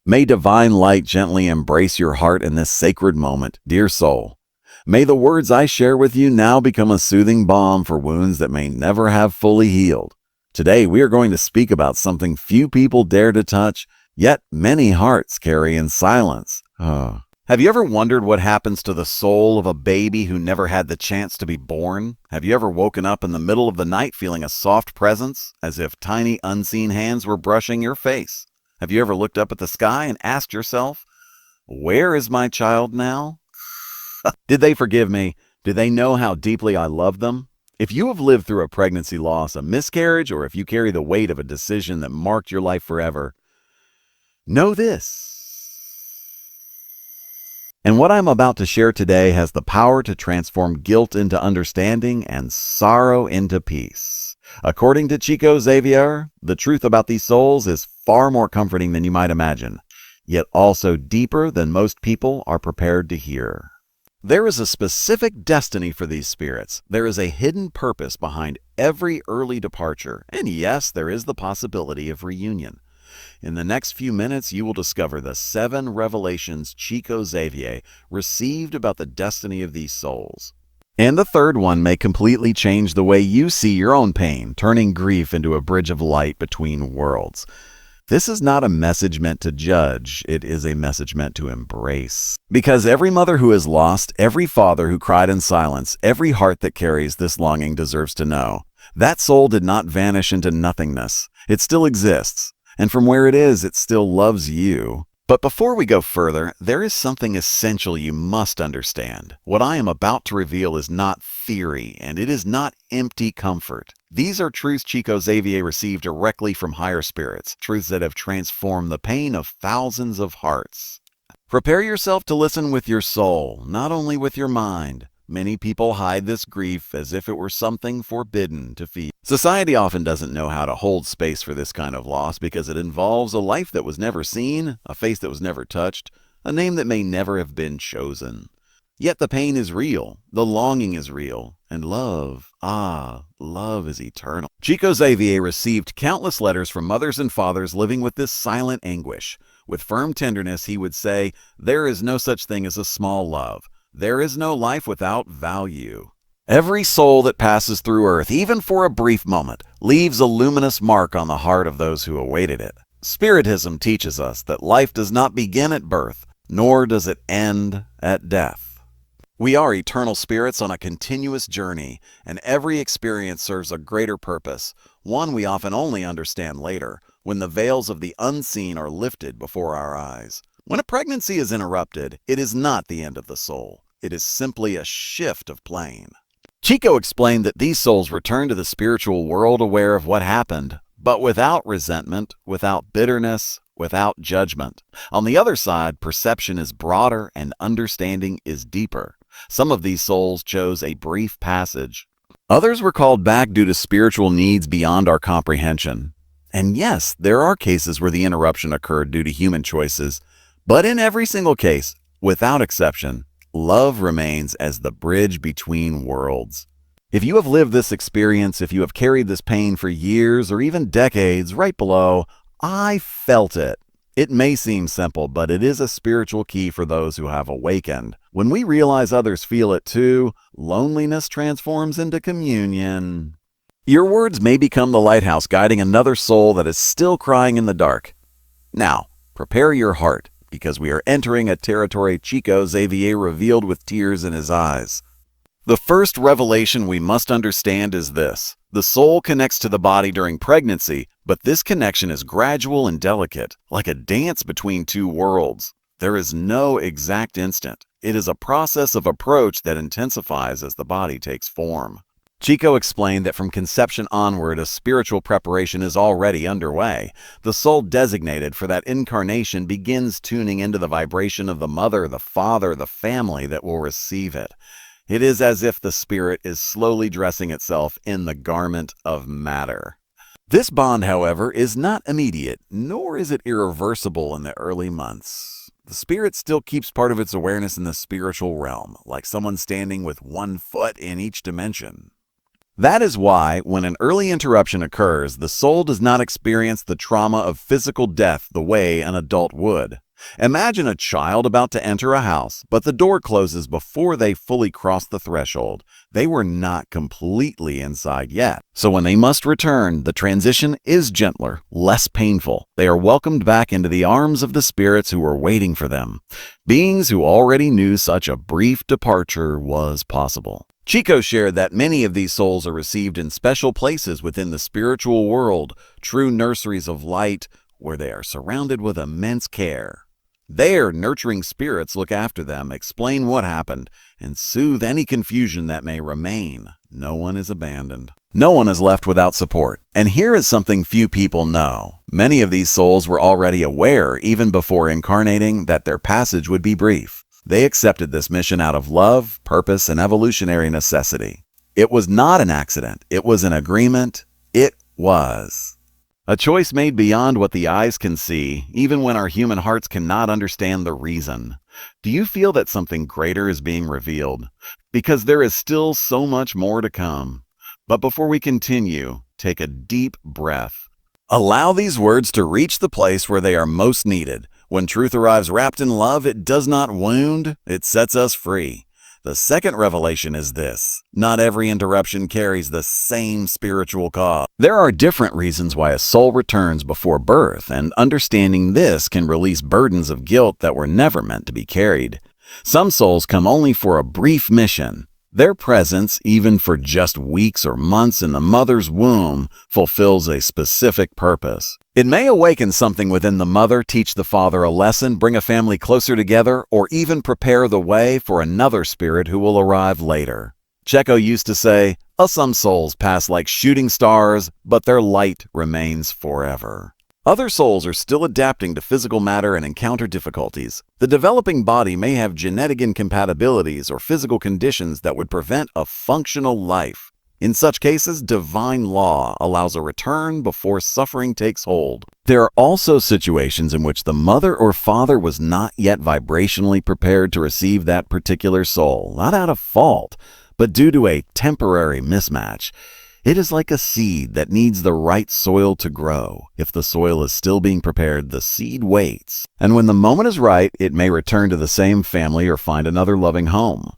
May divine light gently embrace your heart in this sacred moment, dear soul. May the words I share with you now become a soothing balm for wounds that may never have fully healed. Today, we are going to speak about something few people dare to touch, yet many hearts carry in silence. Have you ever wondered what happens to the soul of a baby who never had the chance to be born? Have you ever woken up in the middle of the night feeling a soft presence, as if tiny unseen hands were brushing your face? Have you ever looked up at the sky and asked yourself, where is my child now? Did they forgive me? Do they know how deeply I love them? If you have lived through a pregnancy loss, a miscarriage, or if you carry the weight of a decision that marked your life forever, know this. And what I'm about to share today has the power to transform guilt into understanding and sorrow into peace. According to Chico Xavier, the truth about these souls is far more comforting than you might imagine, yet also deeper than most people are prepared to hear. There is a specific destiny for these spirits. There is a hidden purpose behind every early departure, and yes, there is the possibility of reunion. In the next few minutes, you will discover the 7 revelations Chico Xavier received about the destiny of these souls. And the third one may completely change the way you see your own pain, turning grief into a bridge of light between worlds. This is not a message meant to judge, it is a message meant to embrace. Because every mother who is lost, every father who cried in silence, every heart that carries this longing deserves to know. That soul did not vanish into nothingness. It still exists. And from where it is, it still loves you. But before we go further, there is something essential you must understand. What I am about to reveal is not theory, and it is not empty comfort. These are truths Chico Xavier received directly from higher spirits, truths that have transformed the pain of thousands of hearts. Prepare yourself to listen with your soul, not only with your mind. Many people hide this grief as if it were something forbidden to feel. Society often doesn't know how to hold space for this kind of loss because it involves a life that was never seen, a face that was never touched, a name that may never have been chosen. Yet the pain is real, the longing is real, and love, love is eternal. Chico Xavier received countless letters from mothers and fathers living with this silent anguish. With firm tenderness, he would say, "There is no such thing as a small love. There is no life without value." Every soul that passes through earth, even for a brief moment, leaves a luminous mark on the heart of those who awaited it. Spiritism teaches us that life does not begin at birth, nor does it end at death. We are eternal spirits on a continuous journey, and every experience serves a greater purpose, one we often only understand later, when the veils of the unseen are lifted before our eyes. When a pregnancy is interrupted, it is not the end of the soul. It is simply a shift of plane. Chico explained that these souls return to the spiritual world aware of what happened, but without resentment, without bitterness, without judgment. On the other side, perception is broader and understanding is deeper. Some of these souls chose a brief passage. Others were called back due to spiritual needs beyond our comprehension. And yes, there are cases where the interruption occurred due to human choices, but in every single case, without exception, love remains as the bridge between worlds. If you have lived this experience, if you have carried this pain for years or even decades, right below, I felt it. It may seem simple, but it is a spiritual key for those who have awakened. When we realize others feel it too, loneliness transforms into communion. Your words may become the lighthouse guiding another soul that is still crying in the dark. Now, prepare your heart, because we are entering a territory Chico Xavier revealed with tears in his eyes. The first revelation we must understand is this. The soul connects to the body during pregnancy, but this connection is gradual and delicate, like a dance between two worlds. There is no exact instant. It is a process of approach that intensifies as the body takes form. Chico explained that from conception onward, a spiritual preparation is already underway. The soul designated for that incarnation begins tuning into the vibration of the mother, the father, the family that will receive it. It is as if the spirit is slowly dressing itself in the garment of matter. This bond, however, is not immediate, nor is it irreversible in the early months. The spirit still keeps part of its awareness in the spiritual realm, like someone standing with one foot in each dimension. That is why, when an early interruption occurs, the soul does not experience the trauma of physical death the way an adult would. Imagine a child about to enter a house, but the door closes before they fully cross the threshold. They were not completely inside yet. So when they must return, the transition is gentler, less painful. They are welcomed back into the arms of the spirits who were waiting for them, beings who already knew such a brief departure was possible. Chico shared that many of these souls are received in special places within the spiritual world, true nurseries of light, where they are surrounded with immense care. There, nurturing spirits look after them, explain what happened, and soothe any confusion that may remain. No one is abandoned. No one is left without support. And here is something few people know. Many of these souls were already aware, even before incarnating, that their passage would be brief. They accepted this mission out of love, purpose, and evolutionary necessity. It was not an accident. It was an agreement. It was a choice made beyond what the eyes can see, even when our human hearts cannot understand the reason. Do you feel that something greater is being revealed? Because there is still so much more to come. But before we continue, take a deep breath. Allow these words to reach the place where they are most needed. When truth arrives wrapped in love, it does not wound, it sets us free. The second revelation is this: not every interruption carries the same spiritual cause. There are different reasons why a soul returns before birth, and understanding this can release burdens of guilt that were never meant to be carried. Some souls come only for a brief mission. Their presence, even for just weeks or months in the mother's womb, fulfills a specific purpose. It may awaken something within the mother, teach the father a lesson, bring a family closer together, or even prepare the way for another spirit who will arrive later. Chico used to say, some souls pass like shooting stars, but their light remains forever. Other souls are still adapting to physical matter and encounter difficulties. The developing body may have genetic incompatibilities or physical conditions that would prevent a functional life. In such cases, divine law allows a return before suffering takes hold. There are also situations in which the mother or father was not yet vibrationally prepared to receive that particular soul, not out of fault, but due to a temporary mismatch. It is like a seed that needs the right soil to grow. If the soil is still being prepared, the seed waits. And when the moment is right, it may return to the same family or find another loving home.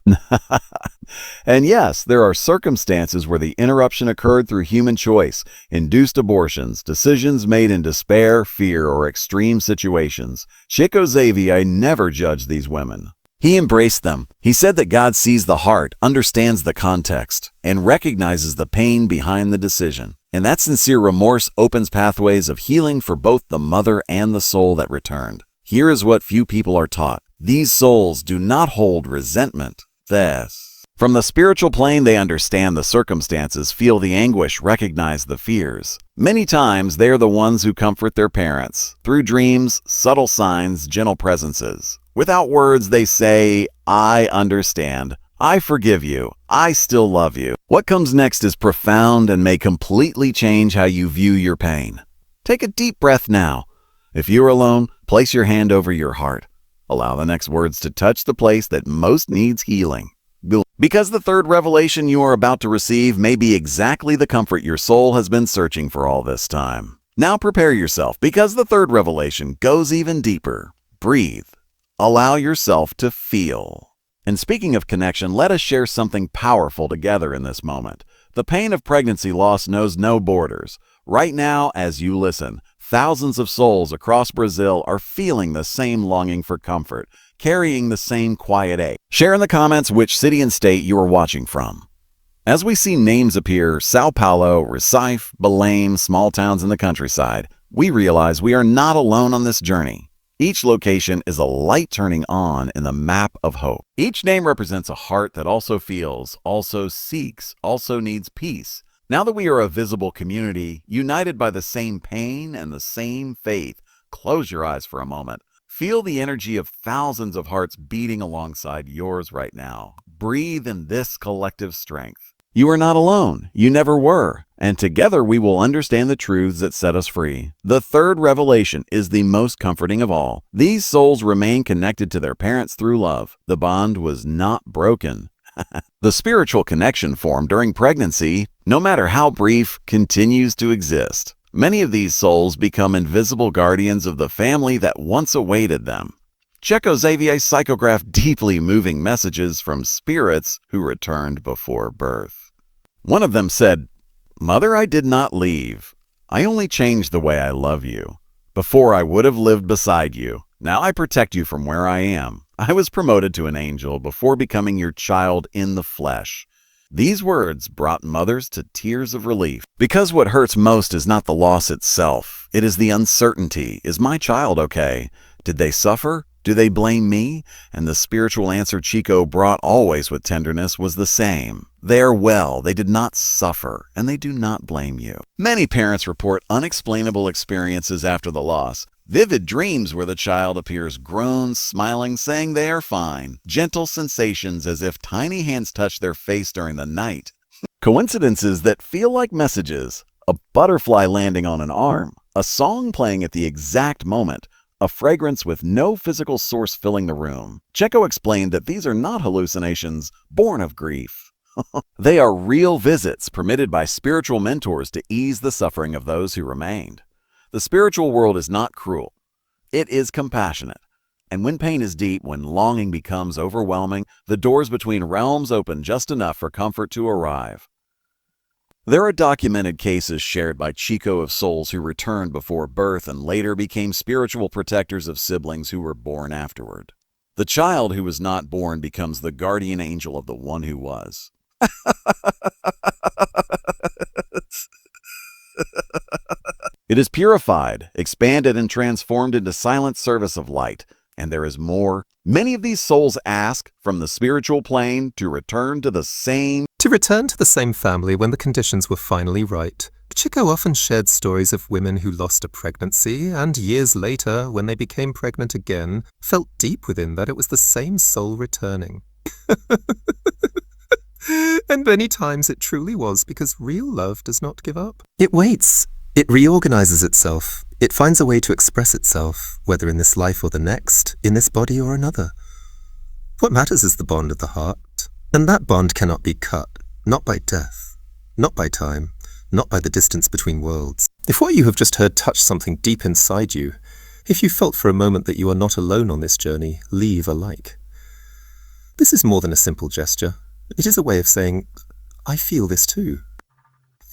And yes, there are circumstances where the interruption occurred through human choice, induced abortions, decisions made in despair, fear, or extreme situations. Chico Xavier never judged these women. He embraced them. He said that God sees the heart, understands the context, and recognizes the pain behind the decision. And that sincere remorse opens pathways of healing for both the mother and the soul that returned. Here is what few people are taught. These souls do not hold resentment. From the spiritual plane, they understand the circumstances, feel the anguish, recognize the fears. Many times, they are the ones who comfort their parents. Through dreams, subtle signs, gentle presences. Without words, they say, I understand. I forgive you. I still love you. What comes next is profound and may completely change how you view your pain. Take a deep breath now. If you're alone, place your hand over your heart. Allow the next words to touch the place that most needs healing. Because the third revelation you are about to receive may be exactly the comfort your soul has been searching for all this time. Now prepare yourself, because the third revelation goes even deeper. Breathe. Allow yourself to feel. And speaking of connection, let us share something powerful together in this moment. The pain of pregnancy loss knows no borders. Right now, as you listen, thousands of souls across Brazil are feeling the same longing for comfort, carrying the same quiet ache. Share in the comments which city and state you are watching from. As we see names appear, Sao Paulo, Recife, Belém, small towns in the countryside, we realize we are not alone on this journey. Each location is a light turning on in the map of hope. Each name represents a heart that also feels, also seeks, also needs peace. Now that we are a visible community, united by the same pain and the same faith, close your eyes for a moment. Feel the energy of thousands of hearts beating alongside yours right now. Breathe in this collective strength. You are not alone. You never were. And together we will understand the truths that set us free. The third revelation is the most comforting of all. These souls remain connected to their parents through love. The bond was not broken. The spiritual connection formed during pregnancy, no matter how brief, continues to exist. Many of these souls become invisible guardians of the family that once awaited them. Chico Xavier psychographed deeply moving messages from spirits who returned before birth. One of them said, "Mother, I did not leave. I only changed the way I love you. Before I would have lived beside you. Now I protect you from where I am. I was promoted to an angel before becoming your child in the flesh." These words brought mothers to tears of relief. Because what hurts most is not the loss itself. It is the uncertainty. Is my child okay? Did they suffer? Do they blame me? And the spiritual answer Chico brought always with tenderness was the same. They are well, they did not suffer, and they do not blame you. Many parents report unexplainable experiences after the loss. Vivid dreams where the child appears grown, smiling, saying they are fine. Gentle sensations as if tiny hands touch their face during the night. Coincidences that feel like messages. A butterfly landing on an arm. A song playing at the exact moment. A fragrance with no physical source filling the room. Chico explained that these are not hallucinations born of grief. They are real visits permitted by spiritual mentors to ease the suffering of those who remained. The spiritual world is not cruel. It is compassionate. And when pain is deep, when longing becomes overwhelming, the doors between realms open just enough for comfort to arrive. There are documented cases shared by Chico of souls who returned before birth and later became spiritual protectors of siblings who were born afterward. The child who was not born becomes the guardian angel of the one who was. It is purified, expanded, and transformed into silent service of light. And there is more. Many of these souls ask from the spiritual plane to return to the same family when the conditions were finally right. Chico often shared stories of women who lost a pregnancy and years later, when they became pregnant again, felt deep within that it was the same soul returning. And many times it truly was, because real love does not give up. It waits. It reorganizes itself. It finds a way to express itself, whether in this life or the next, in this body or another. What matters is the bond of the heart, and that bond cannot be cut, not by death, not by time, not by the distance between worlds. If what you have just heard touched something deep inside you, if you felt for a moment that you are not alone on this journey, leave a like. This is more than a simple gesture. It is a way of saying, I feel this too.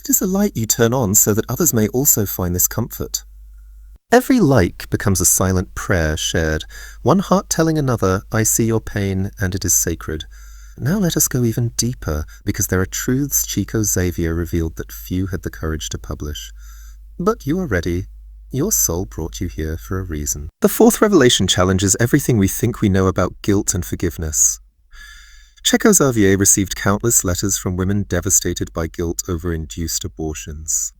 It is a light you turn on so that others may also find this comfort. Every like becomes a silent prayer shared, one heart telling another, I see your pain and it is sacred. Now let us go even deeper, because there are truths Chico Xavier revealed that few had the courage to publish. But you are ready. Your soul brought you here for a reason. The fourth revelation challenges everything we think we know about guilt and forgiveness. Chico Xavier received countless letters from women devastated by guilt over induced abortions.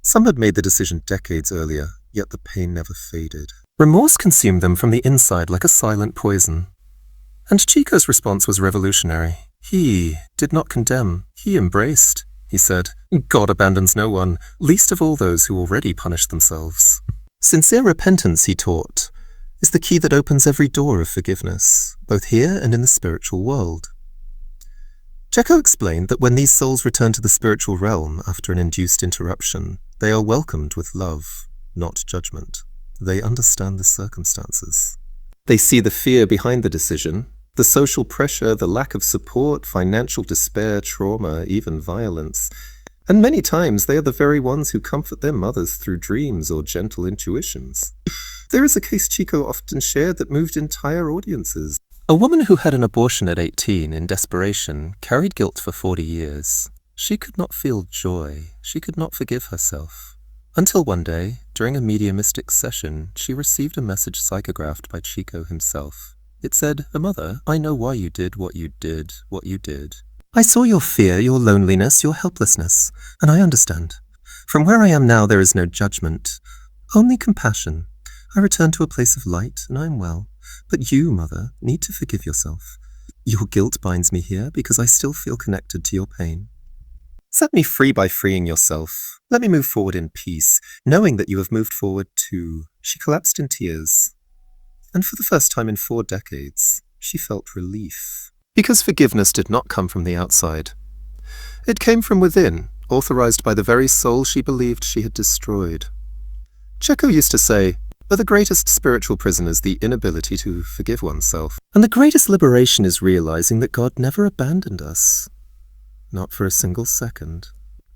Some had made the decision decades earlier, yet the pain never faded. Remorse consumed them from the inside like a silent poison. And Chico's response was revolutionary. He did not condemn, he embraced. He said, God abandons no one, least of all those who already punish themselves. Sincere repentance, he taught, is the key that opens every door of forgiveness, both here and in the spiritual world. Chico explained that when these souls return to the spiritual realm after an induced interruption, they are welcomed with love, not judgment. They understand the circumstances. They see the fear behind the decision, the social pressure, the lack of support, financial despair, trauma, even violence. And many times they are the very ones who comfort their mothers through dreams or gentle intuitions. There is a case Chico often shared that moved entire audiences. A woman who had an abortion at 18 in desperation carried guilt for 40 years. She could not feel joy. She could not forgive herself. Until one day, during a mediumistic session, she received a message psychographed by Chico himself. It said, Mother, I know why you did what you did, what you did. I saw your fear, your loneliness, your helplessness, and I understand. From where I am now, there is no judgment, only compassion. I return to a place of light, and I am well. But you, Mother, need to forgive yourself. Your guilt binds me here because I still feel connected to your pain. Set me free by freeing yourself. Let me move forward in peace, knowing that you have moved forward too. She collapsed in tears. And for the first time in 4 decades, she felt relief. Because forgiveness did not come from the outside. It came from within, authorized by the very soul she believed she had destroyed. Chico used to say that the greatest spiritual prison is the inability to forgive oneself. And the greatest liberation is realizing that God never abandoned us. Not for a single second.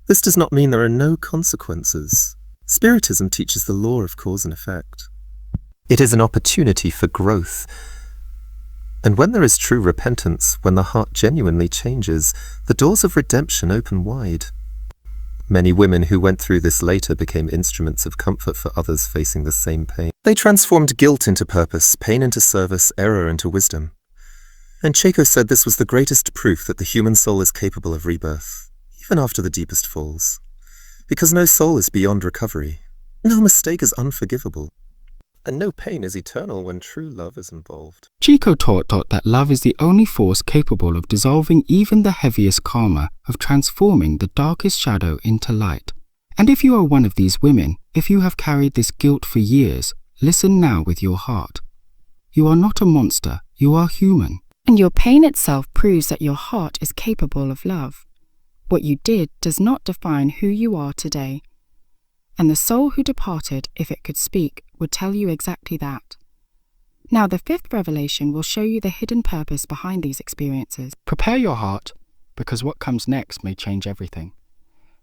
This does not mean there are no consequences. Spiritism teaches the law of cause and effect. It is an opportunity for growth. And when there is true repentance, when the heart genuinely changes, the doors of redemption open wide. Many women who went through this later became instruments of comfort for others facing the same pain. They transformed guilt into purpose, pain into service, error into wisdom. And Chico said this was the greatest proof that the human soul is capable of rebirth, even after the deepest falls. Because no soul is beyond recovery. No mistake is unforgivable. And no pain is eternal when true love is involved. Chico taught that love is the only force capable of dissolving even the heaviest karma, of transforming the darkest shadow into light. And if you are one of these women, if you have carried this guilt for years, listen now with your heart. You are not a monster, you are human. And your pain itself proves that your heart is capable of love. What you did does not define who you are today. And the soul who departed, if it could speak, would tell you exactly that. Now the fifth revelation will show you the hidden purpose behind these experiences. Prepare your heart, because what comes next may change everything.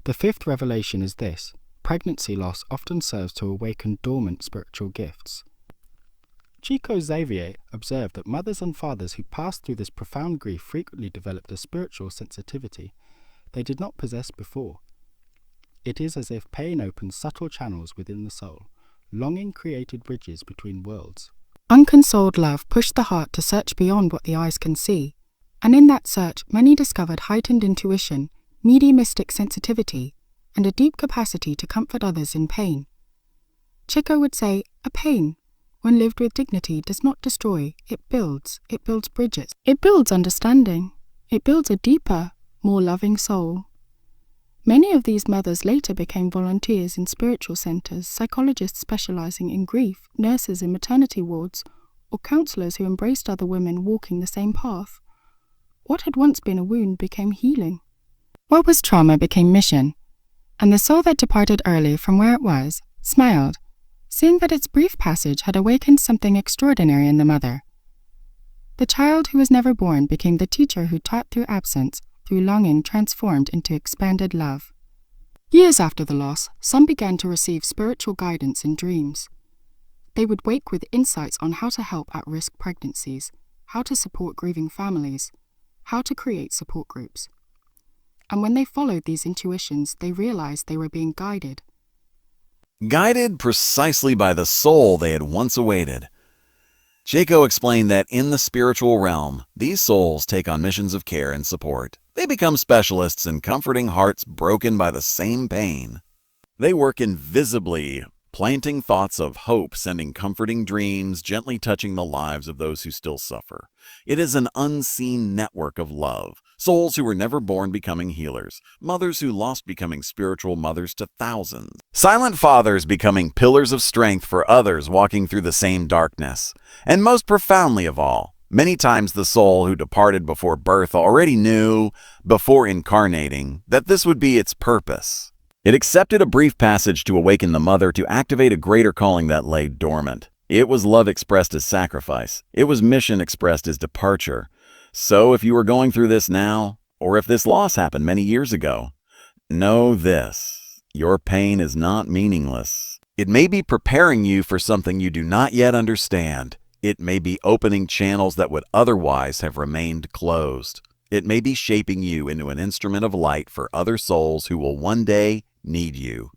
The fifth revelation is this: pregnancy loss often serves to awaken dormant spiritual gifts. Chico Xavier observed that mothers and fathers who passed through this profound grief frequently developed a spiritual sensitivity they did not possess before. It is as if pain opens subtle channels within the soul. Longing created bridges between worlds. Unconsoled love pushed the heart to search beyond what the eyes can see, and in that search many discovered heightened intuition, mediumistic sensitivity, and a deep capacity to comfort others in pain. Chico would say, a pain, when lived with dignity, does not destroy, it builds bridges. It builds understanding. It builds a deeper, more loving soul. Many of these mothers later became volunteers in spiritual centers, psychologists specializing in grief, nurses in maternity wards, or counselors who embraced other women walking the same path. What had once been a wound became healing. What was trauma became mission, and the soul that departed early from where it was smiled, seeing that its brief passage had awakened something extraordinary in the mother. The child who was never born became the teacher who taught through absence, through longing transformed into expanded love. Years after the loss, some began to receive spiritual guidance in dreams. They would wake with insights on how to help at-risk pregnancies, how to support grieving families, how to create support groups. And when they followed these intuitions, they realized they were being guided. Guided precisely by the soul they had once awaited. Chico explained that in the spiritual realm, these souls take on missions of care and support. They become specialists in comforting hearts broken by the same pain. They work invisibly, planting thoughts of hope, sending comforting dreams, gently touching the lives of those who still suffer. It is an unseen network of love. Souls who were never born becoming healers. Mothers who lost becoming spiritual mothers to thousands. Silent fathers becoming pillars of strength for others walking through the same darkness. And most profoundly of all, many times the soul who departed before birth already knew, before incarnating, that this would be its purpose. It accepted a brief passage to awaken the mother to activate a greater calling that lay dormant. It was love expressed as sacrifice. It was mission expressed as departure. So if you are going through this now, or if this loss happened many years ago, know this: your pain is not meaningless. It may be preparing you for something you do not yet understand. It may be opening channels that would otherwise have remained closed. It may be shaping you into an instrument of light for other souls who will one day need you.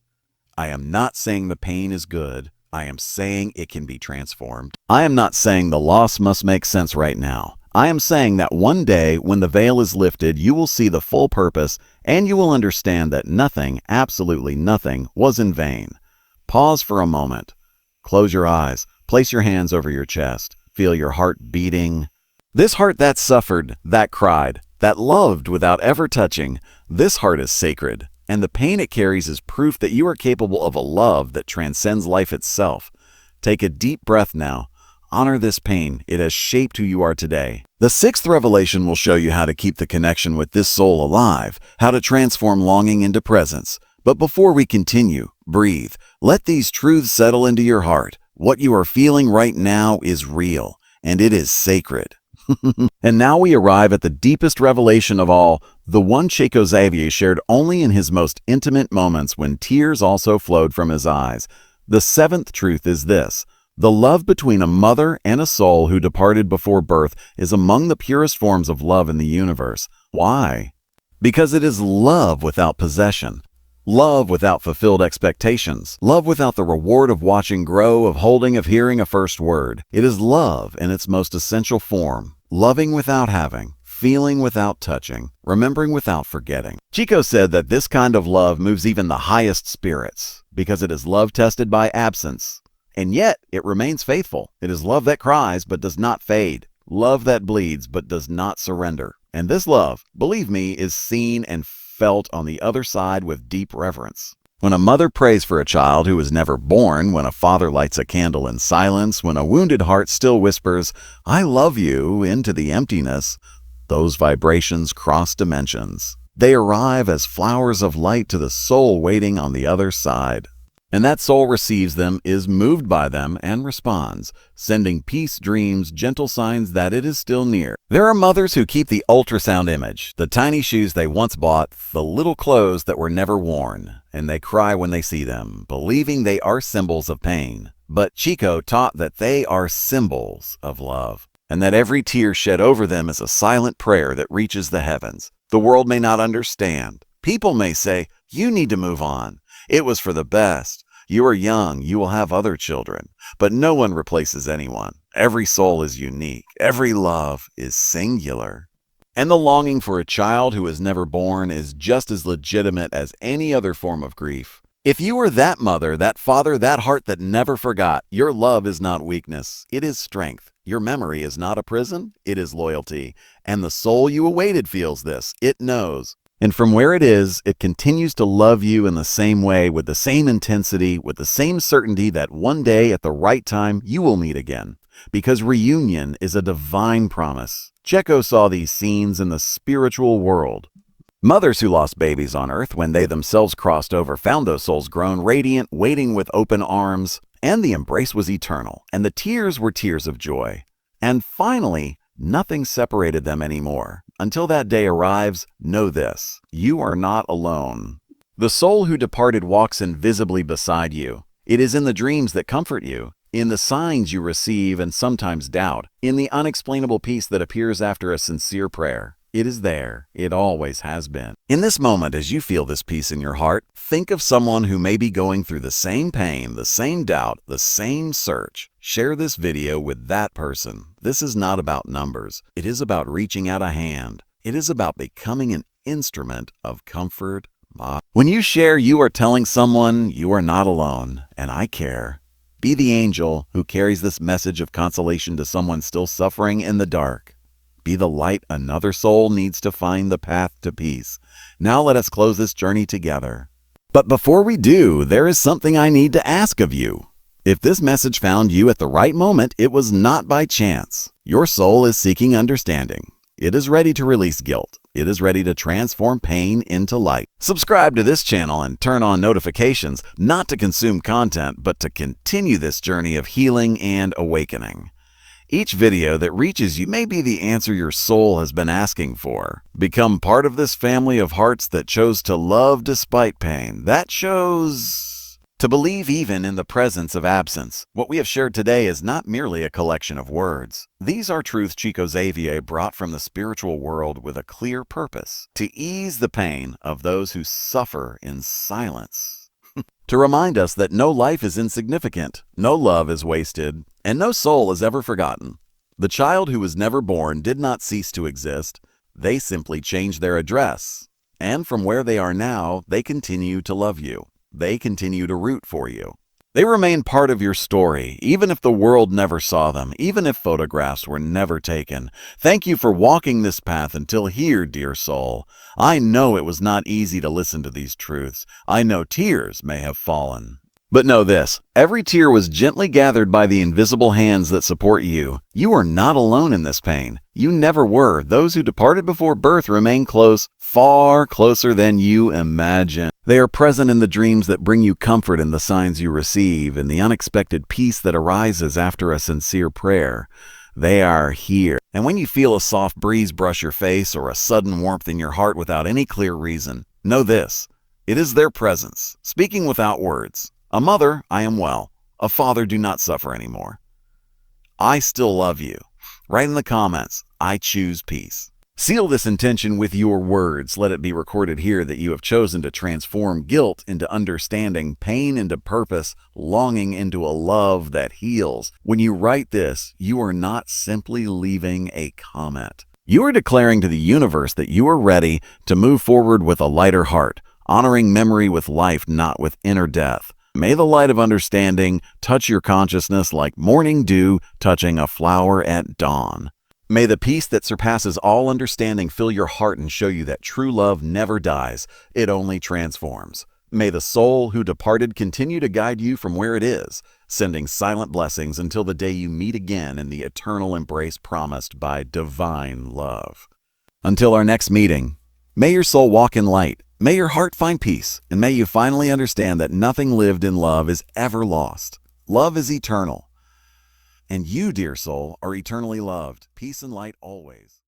I am not saying the pain is good. I am saying it can be transformed. I am not saying the loss must make sense right now. I am saying that one day, when the veil is lifted, you will see the full purpose and you will understand that nothing, absolutely nothing, was in vain. Pause for a moment. Close your eyes. Place your hands over your chest. Feel your heart beating. This heart that suffered, that cried, that loved without ever touching, this heart is sacred, and the pain it carries is proof that you are capable of a love that transcends life itself. Take a deep breath now. Honor this pain. It has shaped who you are today. The sixth revelation will show you how to keep the connection with this soul alive, how to transform longing into presence. But before we continue, breathe. Let these truths settle into your heart. What you are feeling right now is real, and it is sacred. And now we arrive at the deepest revelation of all, the one Chico Xavier shared only in his most intimate moments when tears also flowed from his eyes. The seventh truth is this: the love between a mother and a soul who departed before birth is among the purest forms of love in the universe. Why? Because it is love without possession. Love without fulfilled expectations. Love without the reward of watching grow, of holding, of hearing a first word. It is love in its most essential form. Loving without having. Feeling without touching. Remembering without forgetting. Chico said that this kind of love moves even the highest spirits, because it is love tested by absence. And yet, it remains faithful. It is love that cries but does not fade. Love that bleeds but does not surrender. And this love, believe me, is seen and felt on the other side with deep reverence. When a mother prays for a child who is never born, when a father lights a candle in silence, when a wounded heart still whispers, "I love you," into the emptiness, those vibrations cross dimensions. They arrive as flowers of light to the soul waiting on the other side. And that soul receives them, is moved by them, and responds, sending peace, dreams, gentle signs that it is still near. There are mothers who keep the ultrasound image, the tiny shoes they once bought, the little clothes that were never worn, and they cry when they see them, believing they are symbols of pain. But Chico taught that they are symbols of love, and that every tear shed over them is a silent prayer that reaches the heavens. The world may not understand. People may say, "You need to move on. It was for the best. You are young. You will have other children." But no one replaces anyone. Every soul is unique. Every love is singular. And the longing for a child who is never born is just as legitimate as any other form of grief. If you are that mother, that father, that heart that never forgot, your love is not weakness. It is strength. Your memory is not a prison. It is loyalty. And the soul you awaited feels this. It knows. And from where it is, it continues to love you in the same way, with the same intensity, with the same certainty that one day at the right time you will meet again. Because reunion is a divine promise. Chico saw these scenes in the spiritual world. Mothers who lost babies on earth when they themselves crossed over found those souls grown radiant, waiting with open arms, and the embrace was eternal, and the tears were tears of joy. And finally, nothing separated them anymore. Until that day arrives, know this: you are not alone. The soul who departed walks invisibly beside you. It is in the dreams that comfort you, in the signs you receive and sometimes doubt, in the unexplainable peace that appears after a sincere prayer. It is there. It always has been. In this moment, as you feel this peace in your heart, think of someone who may be going through the same pain, the same doubt, the same search. Share this video with that person. This is not about numbers. It is about reaching out a hand. It is about becoming an instrument of comfort. When you share, you are telling someone you are not alone, and I care. Be the angel who carries this message of consolation to someone still suffering in the dark. Be the light another soul needs to find the path to peace. Now let us close this journey together. But before we do, there is something I need to ask of you. If this message found you at the right moment, it was not by chance. Your soul is seeking understanding. It is ready to release guilt. It is ready to transform pain into light. Subscribe to this channel and turn on notifications, not to consume content, but to continue this journey of healing and awakening. Each video that reaches you may be the answer your soul has been asking for. Become part of this family of hearts that chose to love despite pain, that chose to believe even in the presence of absence. What we have shared today is not merely a collection of words. These are truths Chico Xavier brought from the spiritual world with a clear purpose: to ease the pain of those who suffer in silence. To remind us that no life is insignificant, no love is wasted, and no soul is ever forgotten. The child who was never born did not cease to exist. They simply changed their address. And from where they are now, they continue to love you. They continue to root for you. They remain part of your story, even if the world never saw them, even if photographs were never taken. Thank you for walking this path until here, dear soul. I know it was not easy to listen to these truths. I know tears may have fallen. But know this, every tear was gently gathered by the invisible hands that support you. You are not alone in this pain. You never were. Those who departed before birth remain close, far closer than you imagine. They are present in the dreams that bring you comfort, in the signs you receive, in the unexpected peace that arises after a sincere prayer. They are here. And when you feel a soft breeze brush your face or a sudden warmth in your heart without any clear reason, know this, it is their presence, speaking without words. A mother, I am well. A father, do not suffer anymore. I still love you. Write in the comments, I choose peace. Seal this intention with your words. Let it be recorded here that you have chosen to transform guilt into understanding, pain into purpose, longing into a love that heals. When you write this, you are not simply leaving a comment. You are declaring to the universe that you are ready to move forward with a lighter heart, honoring memory with life, not with inner death. May the light of understanding touch your consciousness like morning dew touching a flower at dawn. May the peace that surpasses all understanding fill your heart and show you that true love never dies, it only transforms. May the soul who departed continue to guide you from where it is, sending silent blessings until the day you meet again in the eternal embrace promised by divine love. Until our next meeting, may your soul walk in light. May your heart find peace, and may you finally understand that nothing lived in love is ever lost. Love is eternal. And you, dear soul, are eternally loved. Peace and light always.